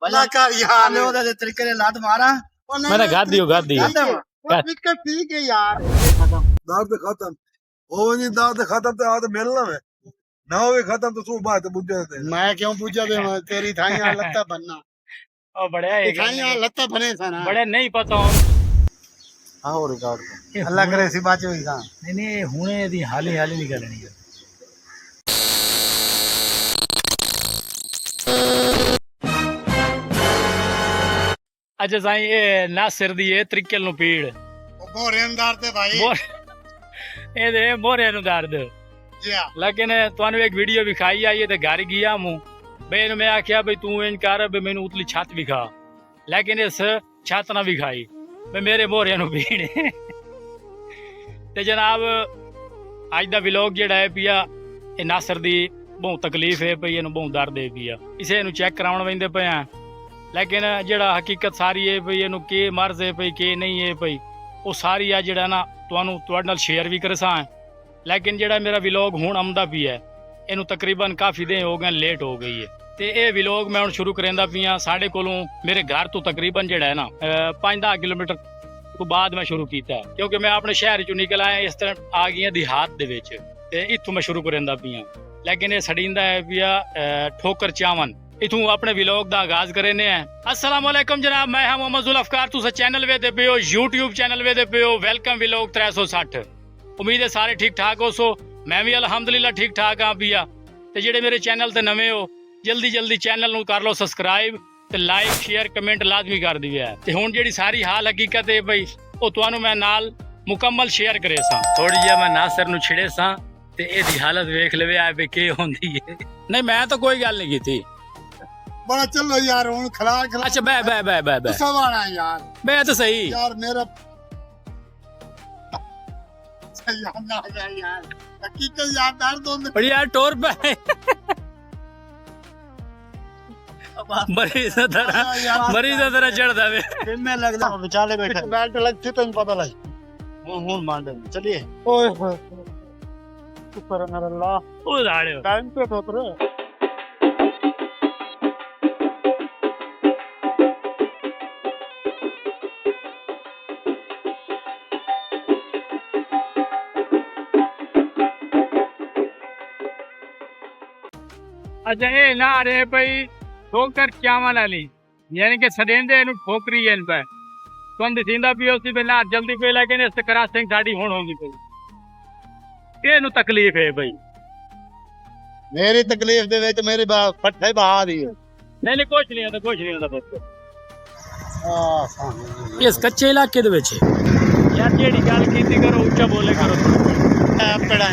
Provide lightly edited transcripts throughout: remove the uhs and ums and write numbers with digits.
भला कर यार ओदे तरीके ने लात मारा मैंने गादी विकेट ठीक है यार दाद खत्म हो नहीं दाद खत्म तो आद मिलना है ना होवे खत्म तो सु बात बुझे दे मैं क्यों पूछा दे तेरी थाइयां लत्ता बनना ओ बड़े थाइयां लत्ता बने सा ना बड़े नहीं पता हां और रिकॉर्ड अल्लाह करे सी बात होई हां नहीं नहीं हुणे दी हाली निकलनी है अच्छा साईं ये नासिर दी ये त्रिकल नु पीड़ मोरे अंदर ते भाई ए दे मोरे नु दर्द जी हां लेकिन तुहानू एक वीडियो विखाई आई है ते घर गया मु बे मैं आख्या भाई तू इंज कर बे मैनू उतली छत विखा लेकिन इस छत ना विखाई बे मेरे मोरे नु पीड़ ते जनाब अज दा व्लॉग जेड़ा है पिया ए नासिर दी बहुत तकलीफ है पई इनू बहुत दर्द है पिया इसे इनू चेक कराउण वेंदे पे आ लेकिन जेड़ा हकीकत सारी है भई इनू के मर्ज है भई के नहीं है भई वो सारी आ जेड़ा ना तुहानू तुहाडे नाल शेयर भी कर सा लेकिन जेड़ा मेरा व्लॉग हुण आउंदा पी है इनू तकरीबन काफ़ी दिन हो गए लेट हो गई है ते ये व्लॉग मैं हुण शुरू करेंदा पिया साढ़े कोलों मेरे घर तो तकरीबन जेड़ा है ना 5-10 किलोमीटर तो बाद मैं शुरू किया क्योंकि मैं अपने शहर चों निकल आया इस तरह आ गई देहात दे विच ते इत्थों मैं शुरू करेंदा पिया लेकिन ये सड़ींदा है पिया ठोकर चावन इथू अपने व्लॉग का आगाज करेने हैं। अस्सलाम वालेकुम जनाब मैं हां मोहम्मद जुल्फकार तुस चैनल वेदे पे हो यूट्यूब चैनल वेदे पे हो वेलकम व्लॉग 360 उम्मीद है सारे ठीक ठाक हो सो मैं भी अल्हम्दुलिल्लाह ठीक ठाक हाँ पिया ते जेड़े मेरे चैनल ते नवे हो जल्दी चैनल नु कर लो सब्सक्राइब ते लाइक शेयर कमेंट लाजमी कर दिया है ते हुण जेड़ी सारी हाल हकीकत है भाई ओ तुहानू मैं नाल मुकम्मल शेयर करे सा थोड़ी जी मैं नासिर नु छिड़े सा ते एदी हालत वेख लवे आ बे के होंदी है नहीं मैं तो कोई गल नहीं कीती बड़ा चलो यार हुन खला अच्छा बे सवाना यार बे तो सही यार मेरा यार ना यार हकीकत यार दर्द होंदे पर यार टोर पे मरीज तरह चढ़दा वे मैं लगदा विचाले बैठा बेल्ट लगती तो पता लग हुन मान दे चलिए ओए होए शुक्र है अल्लाह ओ दाड़े टाइम पे उतर अच्छा ये ना रहे भाई ठोकर चावल वाली यानी कि सदेंदे नु ठोकरी है इन पे तुम दिसींदा पियो सी बिना जल्दी पे लेकिन इस क्रॉसिंग साडी हुण होगी भाई ये नु तकलीफ है भाई मेरी तकलीफ दे विच मेरी फट्टे बहा दी नहीं कुछ नहीं होता बस इस कच्चे इलाके दे विच यार जेड़ी गल कीती करो ऊंचा बोले करो अपड़ा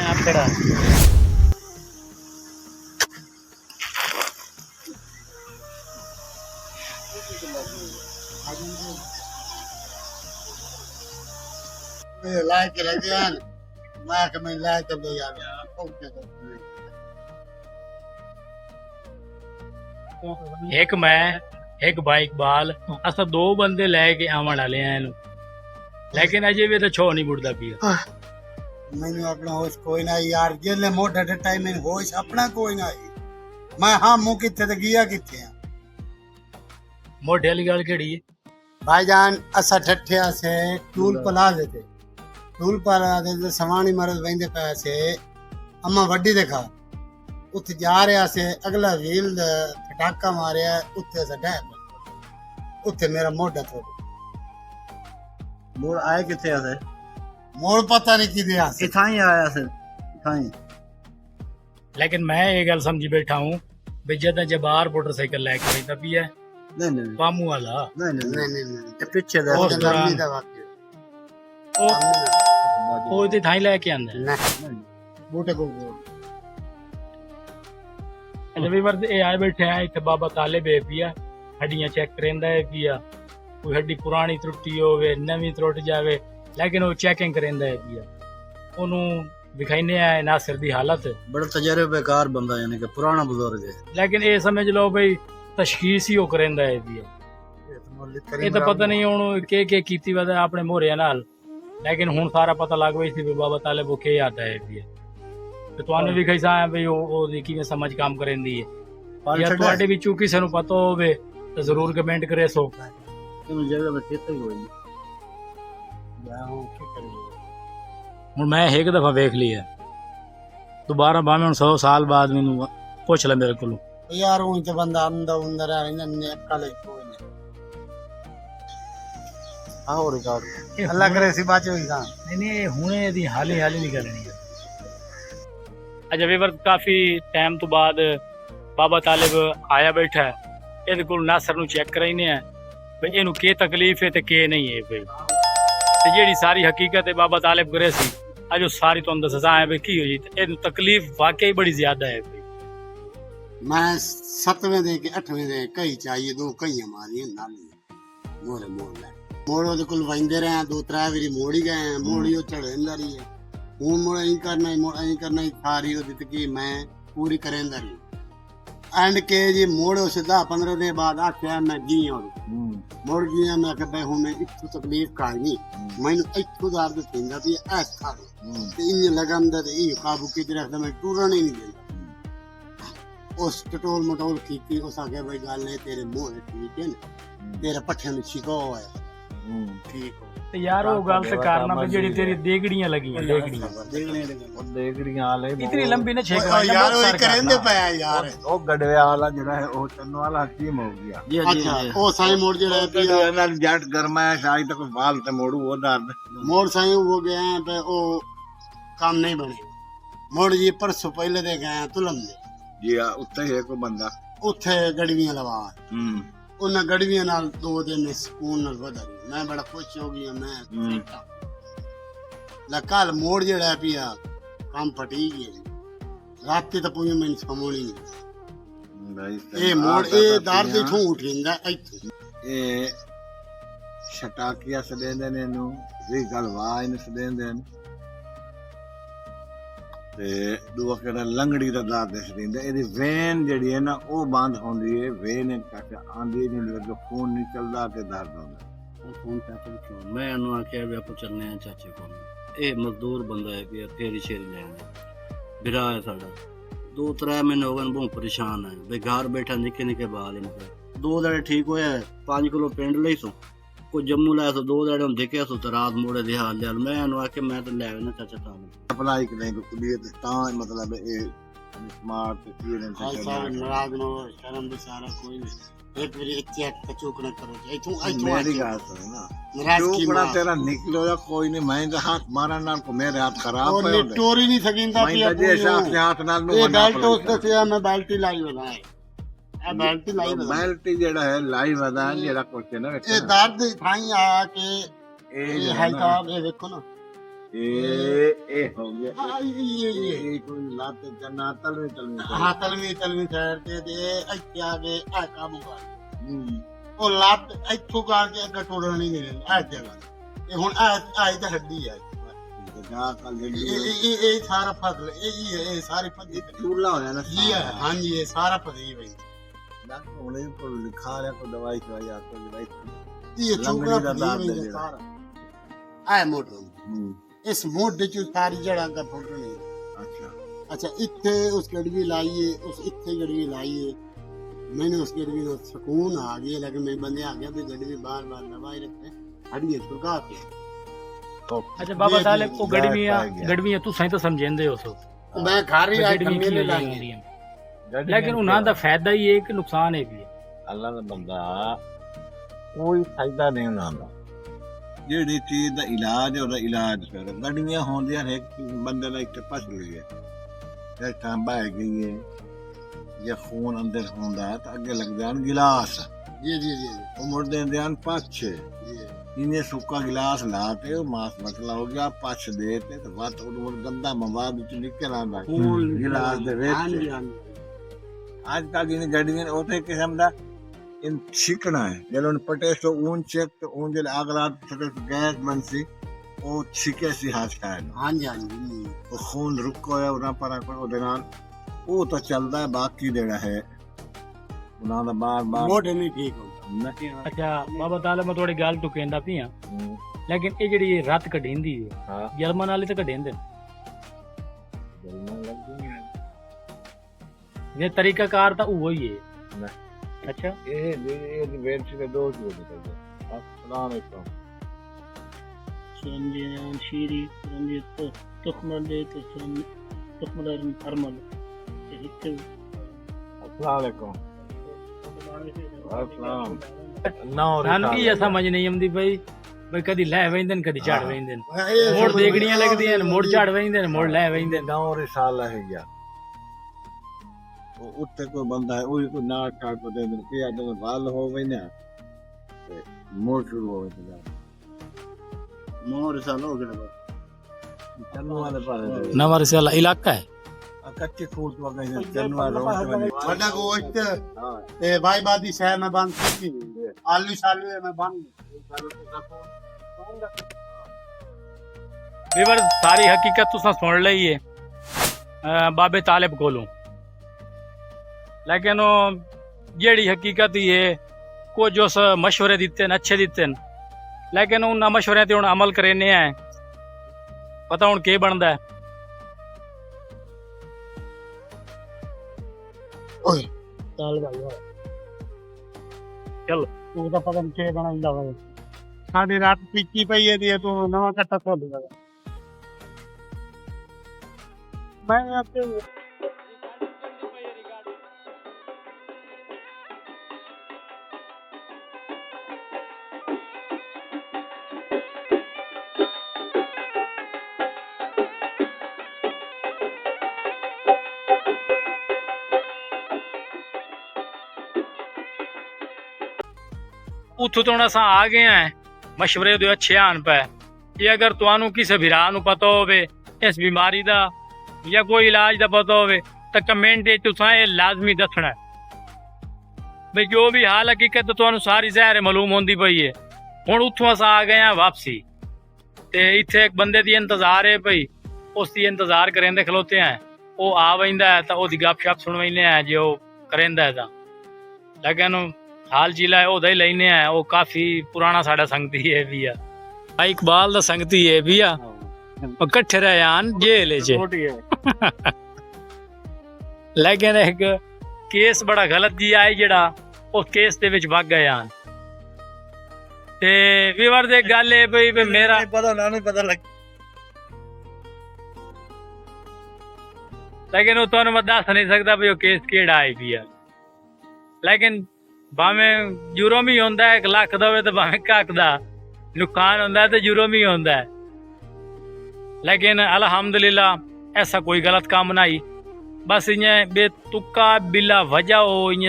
लाइक रख दिया मैं कमेंट लाइक कर दे यार एक मैं एक बाइक बाल असा दो बंदे लेके आवन वाले हैं लेकिन अजे भी तो छो नहीं बुड़दा पिया मैंने अपना होश कोई ना यार जेले मोटा डटा ही मैंने होश अपना कोई ना मैं हाँ मुंह किथे ते गया किथे मोटे वाली गल केड़ी है भाईजान असा ठठिया से टूल पला देते टूल पला दे सवाणी मरद वेंदे पे से अम्मा वड्डी देखा उठ जा रहा से अगला व्हील फटाका मारिया उथे से डैब उथे मेरा मोटा थोड़ा मोड़ आए किथे आसे मोड़ पता नहीं कि दिया से इथाई आया से इथाई लेकिन मैं ये गल समझी बैठा हूँ भाई जद जबार मोटरसाइकिल लेके आईता भी है नहीं पामू वाला नहीं पीछे दे उस दौरान ਉਹ ਤੇ ਥਾਈ ਲੈ ਕੇ ਆਂਦਾ ਬੂਟੇ ਕੋ ਅਜੇ ਵਰਦ ਇਹ ਆਏ ਬੈਠੇ ਆ ਇੱਥੇ ਬਾਬਾ ਤਾਲਿਬ ਹੈ ਪਿਆ ਹੱਡੀਆਂ ਚੈੱਕ ਕਰਦਾ ਹੈ ਪਿਆ ਕੋਈ ਹੱਡੀ ਪੁਰਾਣੀ ਤਰੁੱਟੀ ਹੋਵੇ ਨਵੀਂ ਤਰੁੱਟ ਜਾਵੇ ਲੇਕਿਨ ਉਹ ਚੈਕਿੰਗ ਕਰਦਾ ਹੈ ਪਿਆ ਉਹਨੂੰ ਦਿਖਾਈਨੇ ਆ ਨਾਸਿਰ ਦੀ ਹਾਲਤ बड़ा तजर्बेकार बंदा यानी कि पुराना बुजुर्ग है लेकिन ये समझ लो भाई तशखीस ही वो करदा है पिया ਇਹ ਤਾਂ ਪਤਾ ਨਹੀਂ ਹੁਣ ਕੇ ਕੀਤੀ ਵਦਾ ਆਪਣੇ ਮੋਹਰਿਆਂ ਨਾਲ लेकिन हुण सारा पता लग गई थी बाबा ताले वो क्या आता है भी तो तुहानू भी कैसा है भाई वो किवें समझ काम करेंदी है या तुहाडे विचों किसे नूं पता होवे तो जरूर कमेंट करे सो ਕਿਉਂ ਜਗ੍ਹਾ ਤੇ ਚੇਤਾ ਹੀ ਹੋਈ ਹੁਣ ਮੈਂ ਇੱਕ ਦਫਾ ਵੇਖ ਲਈ ਹੈ ਦੁਬਾਰਾ ਭਾਵੇਂ ਹੁਣ 100 ਸਾਲ ਬਾਅਦ ਮੈਨੂੰ ਪੁੱਛ ਲੈ ਮੇਰੇ ਕੋਲੋਂ यार हूं तो बंदा अंदर आ रहा है कल कोई नहीं ਆਹੋ ਰਿਕਾਰਡ अल्लाह करे सी बात हुई था नहीं नहीं हुणे दी हाली नहीं करनी है अच्छा वीवर काफी टाइम तो बाद बाबा तालिब आया बैठा है ਇਹਦੇ ਕੋਲ ਨਾਸਰ ਨੂੰ ਚੈੱਕ ਕਰਾਈਨੇ ਆ ਵੀ ਇਹਨੂੰ ਕੀ ਤਕਲੀਫ ਹੈ ਤੇ ਕੀ ਨਹੀਂ ਹੈ ਬਈ ਤੇ ਜਿਹੜੀ ਸਾਰੀ ਹਕੀਕਤ ਹੈ ਬਾਬਾ ਤਾਲਿਬ ਕਰੇ ਸੀ ਅੱਜ ਉਹ ਸਾਰੀ ਤੁਹਾਨੂੰ ਦੱਸਦਾ ਹੈ ਵੀ ਕੀ ਹੋਈ ਤੇ ਇਹਨੂੰ ਤਕਲੀਫ ਵਾਕਈ ਬੜੀ ਜ਼ਿਆਦਾ ਹੈ ਬਈ मैं 7वें दे के 8वें दे कई चाहिए दो कई हमारी नाली मोरे मोड़ ले मोड़ो दे कुल वंदे रहे दो त्रै बारी मोड़ी गए मोड़ी ओ चढ़ेंदा रही है हूं मोड़ ही करना ही सारी ओ दित की मैं पूरी करेंदा रही एंड के जी मोड़ो सीधा 15 दिन बाद आख्या मैं जी और मुड़ गया मैं कि भाई हूं मैं इत्थों तकलीफ काई नहीं मैनू इत्थों दर्द थींदा भी ऐस खा ते इन लगंदा ते ई काबू की रखदा मैं टूरन ही नहीं देंदा उस टटोल मटोल की उस आगे भाई गल है तेरे मुंह ठीक है ना तेरे पट्ठे में छिको है ठीक हो ਤੇ ਯਾਰ ਉਹ ਗੱਲ ਤੇ ਕਰਨਾ ਵੀ ਜਿਹੜੀ ਤੇਰੀ ਦੇਗੜੀਆਂ ਲੱਗੀਆਂ ਦੇਗੜੀਆਂ ਦੇਗੜੀਆਂ ਵਾਲੇ ਇਤਨੀ ਲੰਬੀ ਨਾ ਛੇਕ यार वो करेंदे पे यार ਉਹ ਗੜਵੇ ਵਾਲਾ ਜਿਹੜਾ ਹੈ ਉਹ ਚੰਨੋ ਵਾਲਾ ਹਕੀਮ ਹੋ ਗਿਆ ਜੀ अच्छा ओ साईं मोड़ जेड़ा है पिया ਇਹਨਾਂ ਜੱਟ ਗਰਮਾਇਸ਼ ਆਈ ਤੱਕ ਵਾਲ ਤੇ ਮੋੜੂ ਉਹ ਦਰਦ मोड़ साईं हो गए हैं पे ओ काम नहीं बने मोड़ जी परसों पहले दे गए हैं तुलम दे ਜੀ ਆ ਉੱਤੇ ਹੈ ਕੋਈ ਬੰਦਾ ਉੱਥੇ ਗੜਵੀਆਂ ਲਵਾ ਉਹਨਾਂ ਗੜਵੀਆਂ ਨਾਲ 2 ਦਿਨ ਸਕੂਨ ਨਾਲ ਵਧਾ ਮੈਂ ਬੜਾ ਖੁਸ਼ ਹੋ ਗਿਆ ਮੈਂ ਕੱਲ ਮੋੜ ਜਿਹੜਾ ਪਿਆ ਕੰਮ ਫਟੀ ਗਿਆ ਰਾਤੀ ਤਾਂ ਪੂਰੀ ਮੈਨੂੰ ਸਮੋਣੀ ਇਹ ਮੋੜ ਇਹ ਦਰਦ ਇਥੋਂ ਉੱਠਿੰਦਾ ਇੱਥੇ ਇਹ ਛਟਾਕੀਆ ਸਦੇਂਦੇ ਨੇ ਨੂੰ ਵੀ ਗਲਵਾ ਇਹਨੂੰ ਸਦੇਂਦੇ ਨੇ ਤੇ ਦੂਆ ਕਿਹੜਾ ਲੰਗੜੀ ਦਾ ਦਰਦ ਸਦੇਂਦੇ ਇਹਦੀ ਵੇਨ ਜਿਹੜੀ ਹੈ ਨਾ ਉਹ ਬੰਦ ਹੁੰਦੀ ਹੈ ਵੇਨ ਕੱਟ ਆਂਦੀ ਨਹੀਂ ਲੱਗ ਖੂਨ ਨਹੀਂ ਚੱਲਦਾ ਤੇ ਦਰਦ ਹੁੰਦਾ ਫੋਨ ਚਾਚੇ ਨੂੰ ਮੈਂ ਇਹਨੂੰ ਆਖਿਆ ਵੀ ਆਪਾਂ ਚੱਲਨੇ ਆ ਚਾਚੇ ਕੋਲ ਇਹ ਮਜ਼ਦੂਰ ਬੰਦਾ ਹੈ ਕਿ ਫੇਰੀ ਸ਼ੇਰੀ ਲੈਣ ਬਿਰਾ ਹੈ ਸਾਡਾ 2-3 ਮਹੀਨੇ ਹੋ ਗਏ ਬਹੁਤ ਪਰੇਸ਼ਾਨ ਹੈ ਬਈ ਘਰ ਬੈਠਾ ਨਿੱਕੇ ਨਿੱਕੇ ਬਾਲ ਇਹਨਾਂ 2 ਦਿਨ ਠੀਕ ਹੋਇਆ 5 ਕਿਲੋ ਪਿੰਡ ਲਈ ਸੋ ਕੋਈ ਜੰਮੂ ਲਾਇਆ ਸੋ 2 ਦਿਨ ਹੁਣ ਦੇਖਿਆ ਸੋ ਤੇ ਰਾਤ ਮੋੜੇ ਦੇ ਹਾਲ ਲਿਆ ਮੈਂ ਇਹਨੂੰ ਆਖਿਆ ਮੈਂ ਤਾਂ ਲੈ ਆਉਣਾ ਚਾਚਾ ਤਾਂ ਅਪਲਾਈ ਕਰੇ ਕੁੜੀ ਤੇ ਤਾਂ ਮਤਲਬ ਇਹ ਸਮਾਰਟ ਤੇ ਕੀ ਨੇ ਸਾਹਿਬ ਨਾਰਾਜ਼ ਨਾ ਹੋ ਸ਼ਰਮ ਵਿਚਾਰਾ ਕੋਈ ਨਹੀਂ ਇੱਕ ਵਾਰੀ ਚੈੱਕ ਕਚੂਕ ਨਾ ਕਰੋ ਇਥੋਂ ਮੇਰੀ ਗੱਲ ਸੁਣ ਨਾ ਨਾਰਾਜ਼ ਕੀ ਚੂਕਣਾ ਤੇਰਾ ਨਿਕਲੋ ਜਾਂ ਕੋਈ ਨਹੀਂ ਮੈਂ ਤਾਂ ਹੱਥ ਮਾਰਨ ਨਾਲ ਕੋ ਮੇਰੇ ਹੱਥ ਖਰਾਬ ਉਹ ਪਏ ਨਿਟੋਰੀ ਨਹੀਂ ਸਕਿੰਦਾ ਮੈਂ ਤਾਂ ਜੇ ਸ਼ਾਖ ਹੱਥ ਨਾਲ ਨੂੰ ਇਹ ਬੈਲਟ ਉਸ ਦੱਸਿਆ ਮੈਂ ਬੈਲਟ ਹੀ ਲਾਈ ਹੋਣਾ ਹੈ ਇਹ ਬੈਲਟ ਹੀ ਲਾਈ ਹੋਣਾ ਬੈਲਟ ਜਿਹੜਾ ਹੈ ਲਾਈਵ ਆਦਾ ਜਿਹੜਾ ਕੁਛ ਨਾ ਇਹ ਦਰਦ ਥਾਈ ਆ ਕੇ ਇਹ ਹੈ ਤਾਂ ਇਹ ਵੇਖੋ ਨਾ ਇਹ ਹੋ ਗਿਆ ਇਹ ਇਹ ਕੋਈ ਲੱਤ ਜਨਾ ਤਲਵੀ ਹਾਂ ਤਲਵੀ ਸਾਈਡ ਤੇ ਇੱਥੇ ਆ ਕੇ ਆ ਕਾਬੂ ਕਰ ਉਹ ਲੱਤ ਇੱਥੋਂ ਕਰਕੇ ਅੱਗੇ ਟੁੱਟਣ ਨਹੀਂ ਦਿੰਦਾ ਇਹ ਜਗ੍ਹਾ ਇਹ ਹੁਣ ਆਈ ਤਾਂ ਹੱਡੀ ਆ ਜਾ ਕੱਲ ਇਹ ਸਾਰਾ ਫਸਲ ਇਹ ਸਾਰੀ ਫਸਲ ਚੂਲਾ ਹੋਇਆ ਨਾ ਜੀ ਹਾਂਜੀ ਇਹ ਸਾਰਾ ਫਸਲ ਬਈ ਡਾਕਟਰ ਉਹਨੇ ਕੋਲ ਲਿਖਾ ਲਿਆ ਕੋਈ ਦਵਾਈ ਖਵਾਈ ਆ ਕੋਈ ਦਵਾਈ ਇਹ ਚੂਕੜਾ ਫਸਲ ਸਾਰਾ ਆਏ ਮੋਟਰ ਇਸ ਮੋਢੇ ਚ ਸਾਰੀ ਜੜਾਂ ਦਾ ਫੁੱਟਣੀ अच्छा इत्थे उस गड़वी लाइए उस इत्थे गड़वी लाइए मैंने उस गड़वी को सुकून आ गया लेकिन मैं बंदे आ गया भी गड़वी बार बार दबाई रखे हड़िए छुड़का के अच्छा बाबा तालिब वो गड़वियां तू सही तो समझेंदे हो सो मैं खारी रात मेले लाई लेकिन उन्हां दा फायदा ही है कि नुकसान है भी अल्लाह दा बंदा कोई फायदा नहीं उन्हां ਜਿਹੜੀ ਚੀਜ਼ ਦਾ ਇਲਾਜ ਉਹਦਾ ਇਲਾਜ ਕਰ ਗੜੀਆਂ ਹੁੰਦੀਆਂ ਨੇ ਇੱਕ ਬੰਦੇ ਦਾ ਇੱਕ ਪਸ ਲਈ ਹੈ ਇਹ ਟਾਂਬਾ ਹੈ ਗਈ ਹੈ ਜੇ ਖੂਨ ਅੰਦਰ ਹੁੰਦਾ ਤਾਂ ਅੱਗੇ ਲੱਗ ਜਾਣ ਗਿਲਾਸ ਜੀ ਉਹ ਮੁੜ ਦਿੰਦੇ ਹਨ ਪਾਛੇ ਇਹਨੇ ਸੁੱਕਾ ਗਿਲਾਸ ਲਾ ਤੇ ਉਹ ਮਾਸ ਮਸਲਾ ਹੋ ਗਿਆ ਪਾਛ ਦੇ ਤੇ ਵੱਤ ਉਹ ਗੰਦਾ ਮਵਾਦ ਵਿੱਚ ਨਿਕਲ ਆਉਂਦਾ ਖੂਨ ਗਿਲਾਸ ਦੇ ਵਿੱਚ ਅੱਜ ਕੱਲ੍ਹ ਜਿਹਨੇ ਗੜੀਆਂ ਉਹ ਤੇ ਕਿਸਮ ਦਾ इन छिकना है जब पटे तो ऊन चेक तो ऊन जब अगला गैस बन सी वो छिके सी हाथ का है हां जी वो खून रुको है उना पर ओदे नाल वो तो चलदा है बाकी जेड़ा है उना दा बार मोटे नहीं ठीक होंदा अच्छा बाबा तालिब मैं थोड़ी गल तो कहंदा पिया लेकिन ये जेड़ी रात कढींदी है हां जर्मन वाले तो कढेंदे जर्मन लगदी है ये तरीका कार तो वो ही है अच्छा ये वेंच के 2 किलोमीटर है। अस्सलाम वालेकुम। Sonradan şiiri, sonradan tokmalı, tokmaların armalı. İşte अस्सलाम वालेकुम। अस्सलाम। नौ ਸਾਨੂੰ ਕੀ ਸਮਝ ਨਹੀਂ ਆਉਂਦੀ ਬਈ ਕਦੀ ਲੈ ਵੈਂਦੇ ਨੇ ਕਦੀ ਝੜ ਵੈਂਦੇ ਨੇ ਇਹ ਮੋੜ ਦੇਖਣੀਆਂ ਲੱਗਦੀਆਂ ਨੇ ਮੋੜ ਝੜ ਵੈਂਦੇ ਨੇ ਮੋੜ ਲੈ ਵੈਂਦੇ ਨੇ नौ रिसाला है या वो उत्ते कोई बंदा है वही कोई नाक काट को दे दिन के आदमी वाल हो गई ना ते मोड़ शुरू हो गई मोर साल हो गया चन्नू वाले पास ਨਵਾਂ ਰਸਿਆਲਾ ਇਲਾਕਾ ਹੈ कच्चे फूट वगैरह चन्नू वाले ਵੱਡਾ ਗੋਸ਼ਤ ਤੇ ਬਾਈ ਬਾਦੀ ਸ਼ਹਿਰ ਮੈਂ ਬੰਦ ਕੀਤੀ ਆਲੂ ਸ਼ਾਲੂ ਮੈਂ ਬੰਦ ਵੀਰ ਸਾਰੀ ਹਕੀਕਤ ਤੁਸੀਂ ਸੁਣ ਲਈ ਹੈ ਬਾਬੇ ਤਾਲਿਬ ਕੋਲੋਂ ਲੇਕਿਨ ਉਹ ਜਿਹੜੀ ਹਕੀਕਤ ਹੀ ਹੈ ਕੁਝ ਉਸ ਮਸ਼ਵਰੇ ਦਿੱਤੇ ਨੇ ਅੱਛੇ ਦਿੱਤੇ ਨੇ ਲੇਕਿਨ ਉਹਨਾਂ ਮਸ਼ਵਰਿਆਂ ਤੇ ਹੁਣ ਅਮਲ ਕਰਨੇ ਆ ਪਤਾ ਹੁਣ ਕੀ ਬਣਦਾ ਹੈ ਓਏ ਚੱਲ ਭਾਈ ਚੱਲ ਤੂੰ ਤਾਂ ਪਤਾ ਨਹੀਂ ਕੀ ਬਣਾਉਂਦਾ ਹੋਵੇ ਸਾਡੀ ਰਾਤ ਪੀਤੀ ਪਈ ਹੈ ਦੀ ਤੂੰ ਨਵਾਂ ਕੱਟਾ ਖੋਲ ਦੇਗਾ ਮੈਂ ਆਪੇ ਉੱਥੋਂ ਤੋਂ ਹੁਣ ਅਸਾਂ ਆ ਗਏ ਆ ਮਸ਼ਵਰੇ ਦੇ ਅੱਛੇ ਆਣ ਪਏ ਕਿ ਅਗਰ ਤੁਹਾਨੂੰ ਕਿਸੇ ਭਰਾ ਨੂੰ ਪਤਾ ਹੋਵੇ ਇਸ ਬਿਮਾਰੀ ਦਾ ਜਾਂ ਕੋਈ ਇਲਾਜ ਦਾ ਪਤਾ ਹੋਵੇ ਤਾਂ ਕਮੈਂਟ ਦੇ ਤੁਸੀਂ ਇਹ ਲਾਜ਼ਮੀ ਦੱਸਣਾ ਵੀ ਜੋ ਵੀ ਹਾਲ ਹਕੀਕਤ ਤੁਹਾਨੂੰ ਸਾਰੀ ਜ਼ਾਹਿਰ ਮਾਲੂਮ ਹੁੰਦੀ ਪਈ ਹੈ ਹੁਣ ਉੱਥੋਂ ਅਸਾਂ ਆ ਗਏ ਆ ਵਾਪਸੀ ਤੇ ਇੱਥੇ ਇੱਕ ਬੰਦੇ ਦੀ ਇੰਤਜ਼ਾਰ ਹੈ ਭਈ ਉਸ ਦੀ ਇੰਤਜ਼ਾਰ ਕਰਿੰਦੇ ਖਲੋਤੇ ਆ ਉਹ ਆ ਵੈਂਦਾ ਹੈ ਤਾਂ ਉਹਦੀ ਗੱਪਸ਼ਪ ਸੁਣ ਵੈਨੇ ਆ ਜੇ ਉਹ ਕਰਿੰਦਾ ਹੈ ਤਾਂ ਲੇਕਿਨ ਹਾਲ ਜ਼ਿਲ੍ਹਾ ਉਹਦਾ ਹੀ ਲੈਨੇ ਆ ਉਹ ਕਾਫੀ ਪੁਰਾਣਾ ਸਾਡਾ ਸੰਗਤੀ ਹੈ ਵੀ ਆ ਭਾਈ ਇਕਬਾਲ ਦਾ ਸੰਗਤੀ ਹੈ ਵੀ ਆ ਉਹ ਇਕੱਠੇ ਰਹੇ ਆਨ ਜੇਲ੍ਹ 'ਚ ਲੇਕਿਨ ਇੱਕ ਕੇਸ ਬੜਾ ਗਲਤ ਜੀ ਆਇਆ ਜਿਹੜਾ ਉਹ ਕੇਸ ਦੇ ਵਿੱਚ ਵਗ ਗਏ ਆਨ ਤੇ ਵੀਵਰ ਦੇ ਗੱਲ ਹੈ ਬਈ ਮੇਰਾ पता ना नहीं पता लग ਲੇਕਿਨ ਉਹ ਤੁਹਾਨੂੰ ਮੈਂ ਦੱਸ ਨਹੀਂ ਸਕਦਾ ਵੀ ਉਹ ਕੇਸ ਕਿਹੜਾ ਆਈ ਵੀ ਆ ਲੇਕਿਨ ਭਾਵੇਂ ਜੁਰਮ ਹੀ ਹੁੰਦਾ 1 ਲੱਖ ਦਾ ਹੋਵੇ ਤੇ ਭਾਵੇਂ ਕੱਖ ਦਾ ਨੁਕਸਾਨ ਹੁੰਦਾ ਤੇ ਜੁਰਮ ਹੀ ਹੁੰਦਾ लेकिन अल्हम्दुलिल्लाह ऐसा कोई गलत काम नहीं बस इं बेतुका बिला वजह हो इं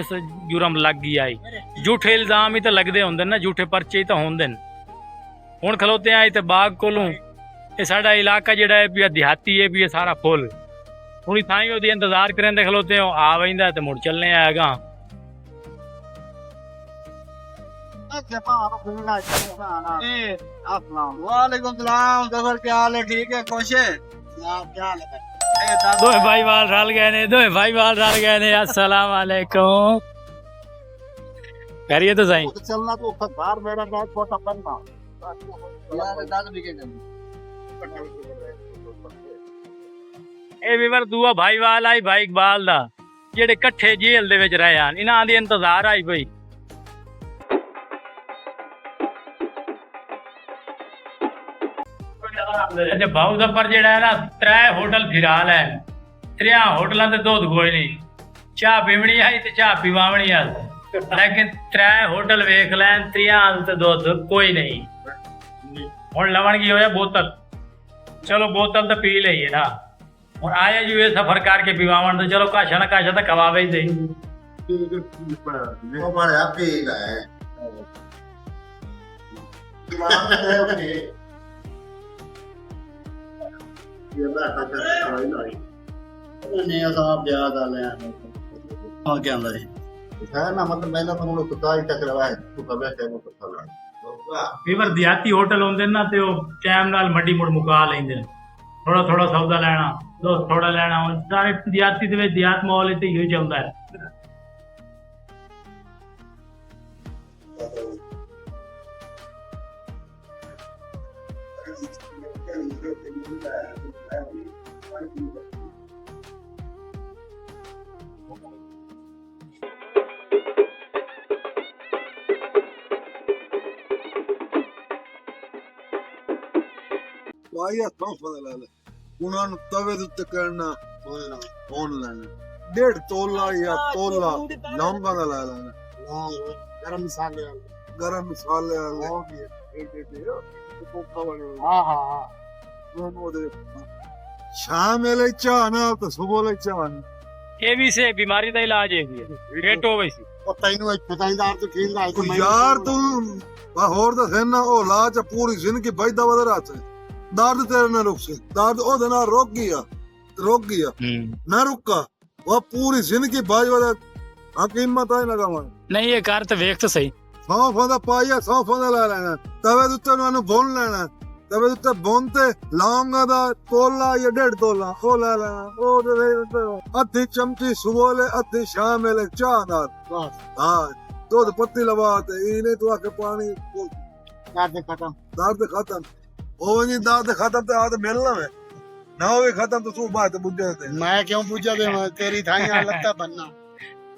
जुर्म लग गई आई झूठे इल्जाम ही तो लगते होंगे ना झूठे परचे ही तो होंगे हुण खलोते आए तो बाग कोलों ये साडा इलाका जिहड़ा है भी देहाती है भी सारा फुल हुण ताई ओहदी इंतजार करेंदे खलोते हो आ वैंदा ते मुड़ चलने आएगा वालेकुम सलाम जफर क्या हाल है ठीक है खुश है दो भाई वाल रल गए ने दो भाई वाल रल गए ने अस्सलाम वालेकुम करिए तो सही चलना तो बाहर मेरा बहुत छोटा बनना ਇਹ ਵੀਰ ਦੂਆ ਭਾਈਵਾਲ ਆਈ ਭਾਈ ਇਕਬਾਲ ਦਾ ਜਿਹੜੇ ਇਕੱਠੇ ਜੇਲ੍ਹ ਦੇ ਵਿੱਚ ਰਹੇ ਹਨ ਇਹਨਾਂ ਦੀ ਇੰਤਜ਼ਾਰ ਆਈ ਪਈ ਤੇ ਬਾਉ ਦਾ ਪਰ ਜਿਹੜਾ ਹੈ ਨਾ 3 ਹੋਟਲ ਫਿਰਾਲ ਹੈ 3 ਹੋਟਲਾਂ ਤੇ ਦੁੱਧ ਕੋਈ ਨਹੀਂ ਚਾਹ ਪੀਵਣੀ ਆਈ ਤੇ ਚਾਹ ਪੀਵਾਵਣੀ ਆ ਲੇਕਿਨ 3 ਹੋਟਲ ਵੇਖ ਲੈਣ 3 ਤੇ ਦੁੱਧ ਕੋਈ ਨਹੀਂ ਹੁਣ ਲਵਣ ਕੀ ਹੋਇਆ ਬੋਤਲ ਚਲੋ ਬੋਤਲ ਤਾਂ ਪੀ ਲਈਏ ਨਾ और आया जी ये सफर करके पीवावन तो चलो काशा ना काशा तो खवावे ही सही ਵੀਰ ਦਿਹਾਤੀ ਹੋਟਲ ਹੁੰਦੇ ਨਾ ਤੇ ਉਹ ਟਾਈਮ ਨਾਲ ਮੰਡੀ ਮੁੜ ਮੁਕਾ ਲੈਂਦੇ ਥੋੜਾ ਥੋੜਾ ਸੌਦਾ ਲੈਣਾ ਦੋ ਥੋੜਾ ਲੈਣਾ ਹੁਣ ਸਾਰੇ ਦਿਹਾਤੀ ਦੇ ਵਿੱਚ ਦਿਹਾਤ ਮਾਹੌਲ ਤੇ ਹੀ ਚੱਲਦਾ ਹੈ ਪਾਇਆ ਸੌਂਫਾ ਦਾ ਲੈ ਲੈ ਉਹਨਾਂ ਨੂੰ ਤਵੇ ਦੇ ਉੱਤੇ ਕਰਨਾ ਬੋਲਣਾ ਆਨਲਾਈਨ 1.5 ਤੋਲਾ ਜਾਂ ਤੋਲਾ ਲੌਂਗਾਂ ਦਾ ਲੈ ਲੈਣਾ ਲੌਂਗ ਗਰਮ ਮਸਾਲੇ ਵਾਲੇ ਗਰਮ ਮਸਾਲੇ ਉਹ ਵੀ ਹਾਂ ਹਾਂ ਹਾਂ ਉਹਦੇ ਸ਼ਾਮ ਵੇਲੇ ਚਾਹ ਨਾਲ ਤੇ ਸਵੇਰ ਵੇਲੇ ਚਾਹ ਨਾਲ ਇਹ ਵੀ ਸੇ ਬਿਮਾਰੀ ਦਾ ਇਲਾਜ ਹੈ ਜੀ ਪੇਟ ਹੋਵੇ ਸੀ ਉਹ ਤੈਨੂੰ ਇੱਥੇ ਤਾਂ ਇੰਦਾਰ ਤੋਂ ਖੇਲਦਾ ਹੈ ਉਹ ਯਾਰ ਤੂੰ ਹੋਰ ਦੱਸ ਨਾ ਉਹ ਲਾਚ ਪੂਰੀ ਜ਼ਿੰਦਗੀ ਬੈਠਾ ਵਧ ਰਹਾ ਹੈ ਦਰਦ ਤੇਰੇ ਨਾਲ ਰੁਕ ਸੇ ਦਰਦ ਉਹਦੇ ਨਾਲ ਰੁਕ ਗਿਆ ਨਾ ਰੁਕਾ ਉਹ ਪੂਰੀ ਜ਼ਿੰਦਗੀ ਬਾਜ ਵਧ ਹਕੀਮਤ ਆਈ ਲਗਾਵਾਂ ਨਹੀਂ ਇਹ ਕਰ ਤੇ ਵੇਖ ਤਾਂ ਸਹੀ ਸੌਂਫਾਂ ਦਾ ਪਾਇਆ ਸੌਂਫਾਂ ਦਾ ਲੈ ਲੈਣਾ ਤਵੇ ਦੇ ਉੱਤੇ ਉਹਨੂੰ ਭੁੰਨ ਲੈਣਾ ਤਵੇ ਦੇ ਉੱਤੇ ਭੁੰਨ ਤੇ ਲੌਂਗਾਂ ਦਾ ਤੋਲਾ ਜਾਂ 1.5 ਤੋਲਾ ਉਹ ਲੈ ਲੈਣਾ ਉਹ ਅੱਧੀ ਚਮਚੀ ਸਵੇਰੇ ਅੱਧੀ ਸ਼ਾਮ ਵੇਲੇ ਚਾਹ ਨਾਲ ਬਸ ਹਾਂ ਦੁੱਧ ਪੱਤੀ ਲਵਾ ਤੇ ਇਹਨੇ ਤੂੰ ਆਕੇ ਪਾਣੀ ਦਰਦ ਖਤਮ ਦਰਦ ਖਤਮ ਉਹ ਨਹੀਂ ਦਰਦ ਖਤਮ ਤੇ ਆਦ ਮਿਲਣਾ ਵੇ ਨਾ ਹੋਵੇ ਖਤਮ ਤਾਂ ਤੂੰ ਬਾਤ ਬੁੱਝੇ ਤੇ ਮੈਂ ਕਿਉਂ ਪੁੱਛਿਆ ਦੇ ਤੇਰੀ ਥਾਈਆਂ ਲੱਤਾਂ ਬੰਨਾ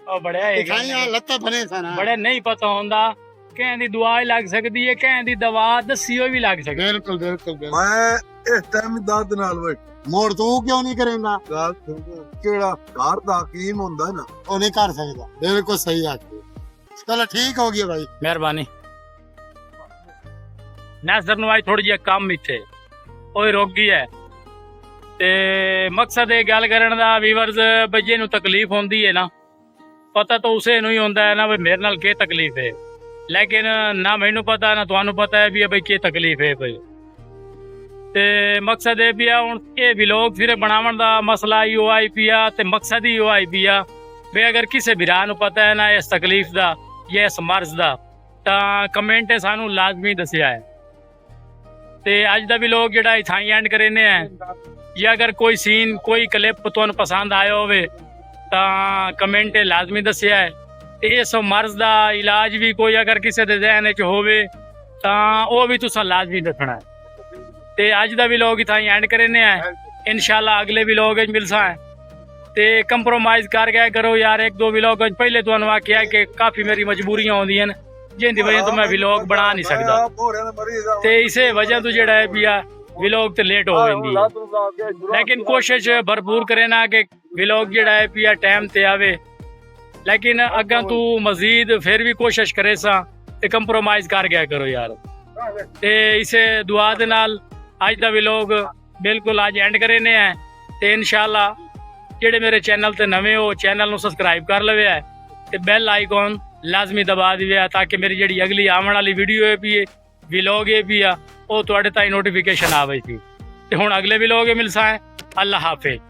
ਉਹ ਬੜਿਆ ਇਹ ਥਾਈਆਂ ਲੱਤਾਂ ਬਣੇ ਸਨ ਬੜੇ ਨਹੀਂ ਪਤਾ ਹੁੰਦਾ ਕਹਿੰਦੀ ਦਵਾ ਹੀ ਲੱਗ ਸਕਦੀ ਹੈ ਕਹਿੰਦੀ ਦਵਾ ਦੱਸੀ ਹੋਈ ਵੀ ਲੱਗ ਸਕਦੀ ਬਿਲਕੁਲ ਬਿਲਕੁਲ ਬਿਲਕੁਲ। ਮੈਂ ਇਸ ਟਾਈਮ ਦਰਦ ਨਾਲ ਵੇ ਮੋੜ ਤੂੰ ਕਿਉਂ ਨਹੀਂ ਕਰੇਂਗਾ ਗੱਲ ਕਿਹੜਾ ਘਰ ਦਾ ਹਕੀਮ ਹੁੰਦਾ ਨਾ ਉਹ ਨਹੀਂ ਕਰ ਸਕਦਾ ਬਿਲਕੁਲ ਸਹੀ ਆਖੀ ਚਲੋ ਠੀਕ ਹੋ ਗਿਆ ਭਾਈ ਮਿਹਰਬਾਨੀ ਨਾਸਰ ਨੂੰ ਆਈ ਥੋੜੀ ਜਿਹੀ ਕੰਮ ਇੱਥੇ ਉਹ ਰੋਗੀ ਹੈ ਤੇ ਮਕਸਦ ਇਹ ਗੱਲ ਕਰਨ ਦਾ ਵੀਵਰਸ ਬੱਚੇ ਨੂੰ ਤਕਲੀਫ ਹੁੰਦੀ ਹੈ ਨਾ ਪਤਾ ਤਾਂ ਉਸੇ ਨੂੰ ਹੀ ਹੁੰਦਾ ਹੈ ਨਾ ਵੀ ਮੇਰੇ ਨਾਲ ਕੀ ਤਕਲੀਫ ਹੈ ਲੇਕਿਨ ਨਾ ਮੈਨੂੰ ਪਤਾ ਨਾ ਤੁਹਾਨੂੰ ਪਤਾ ਹੈ ਵੀ ਬਈ ਕੀ ਤਕਲੀਫ ਹੈ ਬਈ ਤੇ ਮਕਸਦ ਇਹ ਵੀ ਆ ਹੁਣ ਇਹ ਵਲੌਗ ਸਿਰੇ ਬਣਾਉਣ ਦਾ ਮਸਲਾ ਹੀ ਆਈ ਪਿਆ ਤੇ ਮਕਸਦ ਹੀ ਆਈ ਪਿਆ ਵੀ ਅਗਰ ਕਿਸੇ ਵੀਰਾਂ ਨੂੰ ਪਤਾ ਹੈ ਨਾ ਇਸ ਤਕਲੀਫ ਦਾ ਜਾਂ ਇਸ ਮਰਜ਼ ਦਾ ਤਾਂ ਕਮੈਂਟ ਸਾਨੂੰ ਲਾਜ਼ਮੀ ਦੱਸਿਆ ਹੈ ਤੇ ਅੱਜ ਦਾ ਵਲੌਗ ਜਿਹੜਾ ਇਥਾਈ ਐਂਡ ਕਰਨੇ ਹੈ ਜਾਂ ਅਗਰ ਕੋਈ ਸੀਨ ਕੋਈ ਕਲਿੱਪ ਤੁਹਾਨੂੰ ਪਸੰਦ ਆਇਆ ਹੋਵੇ ਤਾਂ ਕਮੈਂਟ ਲਾਜ਼ਮੀ ਦੱਸਿਆ ਹੈ ਤੇ ਇਸ ਮਰਜ਼ ਦਾ ਇਲਾਜ ਵੀ ਕੋਈ ਅਗਰ ਕਿਸੇ ਦੇ ਜ਼ਿਹਨ ਵਿੱਚ ਹੋਵੇ ਤਾਂ ਉਹ ਵੀ ਤੁਸੀਂ ਲਾਜ਼ਮੀ ਦੱਸਣਾ ਹੈ ਤੇ ਅੱਜ ਦਾ ਵਲੌਗ ਇਥਾਈ ਐਂਡ ਕਰਨੇ ਹੈ ਇਨਸ਼ਾਅੱਲਾ ਅਗਲੇ ਵਲੌਗ ਵਿੱਚ ਮਿਲਸਾਂ ਹੈ ਤੇ ਕੰਪਰੋਮਾਈਜ਼ ਕਰ ਗਿਆ ਕਰੋ ਯਾਰ ਇੱਕ ਦੋ ਵਲੌਗ ਵਿੱਚ ਪਹਿਲੇ ਤੁਹਾਨੂੰ ਆਖਿਆ ਕਿ ਕਾਫੀ ਮੇਰੀ ਮਜਬੂਰੀਆਂ ਆਉਂਦੀਆਂ ਨੇ ਜਿੰਦੀ ਵਜ੍ਹਾ ਤੋਂ ਮੈਂ ਵਲੌਗ ਬਣਾ ਨਹੀਂ ਸਕਦਾ ਤੇ ਇਸੇ ਵਜ੍ਹਾ ਤੋਂ ਜਿਹੜਾ ਹੈ ਵੀ ਆ ਵਲੌਗ ਤੇ ਲੇਟ ਹੋ ਜਾਂਦੀ ਹੈ ਲੇਕਿਨ ਕੋਸ਼ਿਸ਼ ਭਰਪੂਰ ਕਰੇ ਨਾ ਕਿ ਵਲੌਗ ਜਿਹੜਾ ਹੈ ਵੀ ਆ ਟਾਈਮ ਤੇ ਆਵੇ ਲੇਕਿਨ ਅੱਗਾ ਤੂੰ ਮਜ਼ੀਦ ਫਿਰ ਵੀ ਕੋਸ਼ਿਸ਼ ਕਰੇ ਸਾਂ ਤੇ ਕੰਪਰੋਮਾਈਜ਼ ਕਰ ਗਿਆ ਕਰੋ ਯਾਰ ਤੇ ਇਸੇ ਦੁਆ ਦੇ ਨਾਲ ਅੱਜ ਦਾ ਵਲੌਗ ਬਿਲਕੁਲ ਅੱਜ ਐਂਡ ਕਰਨੇ ਹੈ ਤੇ ਇਨਸ਼ਾਅੱਲਾ ਜਿਹੜੇ ਮੇਰੇ ਚੈਨਲ ਤੇ ਨਵੇਂ ਹੋ ਚੈਨਲ ਨੂੰ ਸਬਸਕ੍ਰਾਈਬ ਕਰ ਲਵੇ ਹੈ ਤੇ ਬੈਲ ਆਈਕਨ ਲਾਜ਼ਮੀ ਦਬਾ ਦਿਵੇ ਤਾਂ ਕਿ ਮੇਰੀ ਜਿਹੜੀ ਅਗਲੀ ਆਉਣ ਵਾਲੀ ਵੀਡੀਓ ਹੈ ਵੀ ਵਲੌਗ ਹੈ ਵੀ ਆ ਉਹ ਤੁਹਾਡੇ ਤਾਈਂ ਨੋਟੀਫਿਕੇਸ਼ਨ ਆਵੇ ਸੀ ਤੇ ਹੁਣ ਅਗਲੇ ਵਲੌਗ ਮਿਲਸਾਂ ਹੈ ਅੱਲਾ ਹਾਫਿਜ਼।